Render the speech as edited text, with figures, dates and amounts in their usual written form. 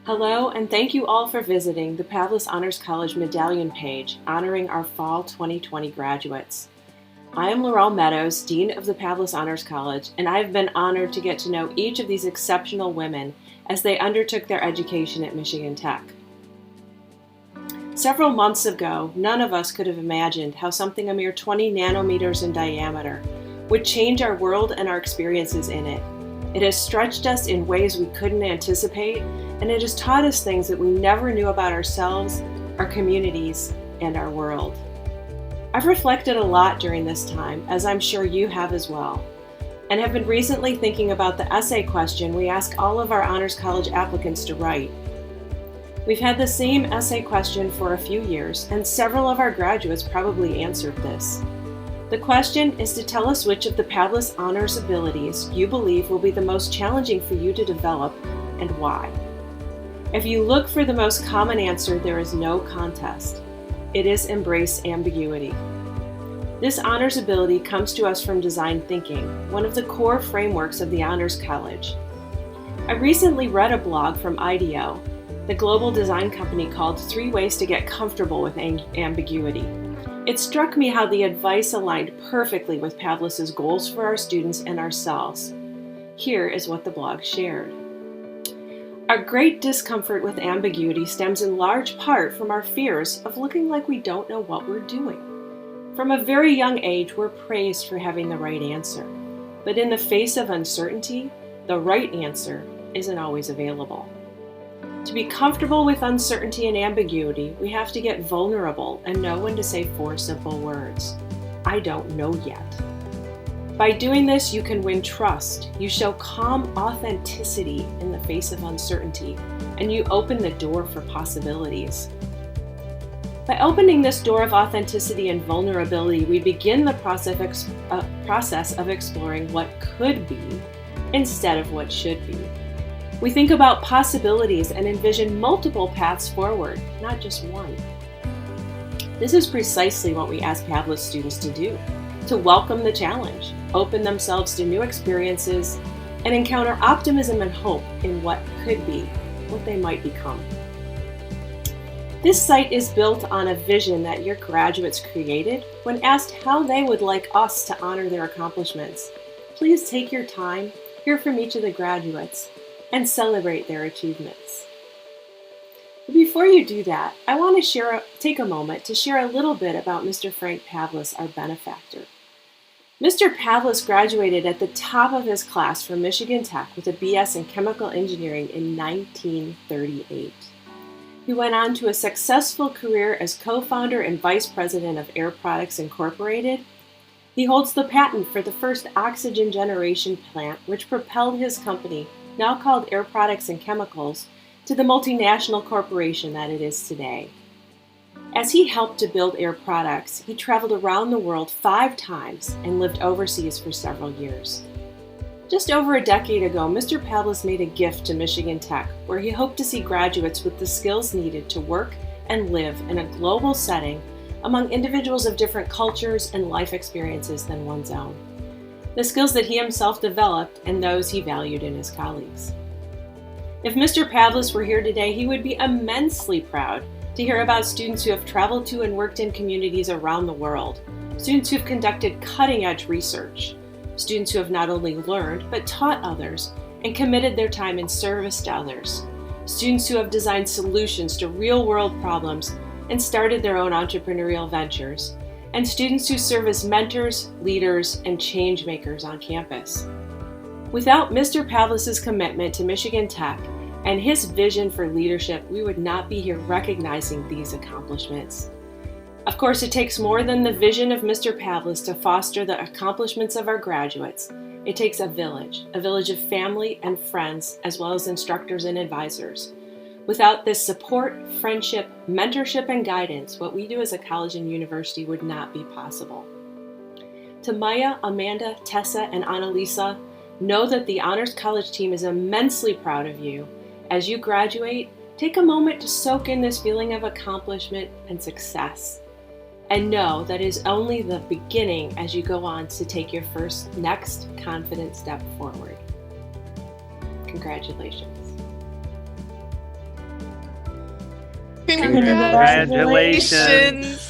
Hello, and thank you all for visiting the Pavlis Honors College Medallion page honoring our Fall 2020 graduates. I am Laurel Meadows, Dean of the Pavlis Honors College, and I have been honored to get to know each of these exceptional women as they undertook their education at Michigan Tech. Several months ago, none of us could have imagined how something a mere 20 nanometers in diameter would change our world and our experiences in it. It has stretched us in ways we couldn't anticipate, and it has taught us things that we never knew about ourselves, our communities, and our world. I've reflected a lot during this time, as I'm sure you have as well, and have been recently thinking about the essay question we ask all of our Honors College applicants to write. We've had the same essay question for a few years, and several of our graduates probably answered this. The question is to tell us which of the Pavlis Honors abilities you believe will be the most challenging for you to develop and why. If you look for the most common answer, there is no contest. It is embrace ambiguity. This honors ability comes to us from design thinking, one of the core frameworks of the Honors College. I recently read a blog from IDEO, the global design company, called 3 Ways to Get Comfortable with Ambiguity. It struck me how the advice aligned perfectly with Pavlis's goals for our students and ourselves. Here is what the blog shared. Our great discomfort with ambiguity stems in large part from our fears of looking like we don't know what we're doing. From a very young age, we're praised for having the right answer. But in the face of uncertainty, the right answer isn't always available. To be comfortable with uncertainty and ambiguity, we have to get vulnerable and know when to say 4 simple words. I don't know yet. By doing this, you can win trust. You show calm authenticity in the face of uncertainty, and you open the door for possibilities. By opening this door of authenticity and vulnerability, we begin the process of exploring what could be instead of what should be. We think about possibilities and envision multiple paths forward, not just one. This is precisely what we ask Pavlis students to do, to welcome the challenge, open themselves to new experiences, and encounter optimism and hope in what could be, what they might become. This site is built on a vision that your graduates created when asked how they would like us to honor their accomplishments. Please take your time, hear from each of the graduates, and celebrate their achievements. But before you do that, I want to take a moment to share a little bit about Mr. Frank Pavlis, our benefactor. Mr. Pavlis graduated at the top of his class from Michigan Tech with a BS in chemical engineering in 1938. He went on to a successful career as co-founder and vice president of Air Products Incorporated. He holds the patent for the first oxygen generation plant, which propelled his company, now called Air Products and Chemicals, to the multinational corporation that it is today. As he helped to build Air Products, he traveled around the world 5 times and lived overseas for several years. Just over a decade ago, Mr. Pavlis made a gift to Michigan Tech, where he hoped to see graduates with the skills needed to work and live in a global setting among individuals of different cultures and life experiences than one's own. The skills that he himself developed and those he valued in his colleagues. If Mr. Pavlis were here today, he would be immensely proud to hear about students who have traveled to and worked in communities around the world, students who have conducted cutting-edge research, students who have not only learned but taught others and committed their time in service to others, students who have designed solutions to real-world problems and started their own entrepreneurial ventures, and students who serve as mentors, leaders, and change makers on campus. Without Mr. Pavlis' commitment to Michigan Tech and his vision for leadership, we would not be here recognizing these accomplishments. Of course, it takes more than the vision of Mr. Pavlis to foster the accomplishments of our graduates. It takes a village of family and friends, as well as instructors and advisors. Without this support, friendship, mentorship, and guidance, what we do as a college and university would not be possible. To Maya, Amanda, Tessa, and Annalisa, know that the Honors College team is immensely proud of you. As you graduate, take a moment to soak in this feeling of accomplishment and success. And know that is only the beginning as you go on to take your next confident step forward. Congratulations. Congratulations.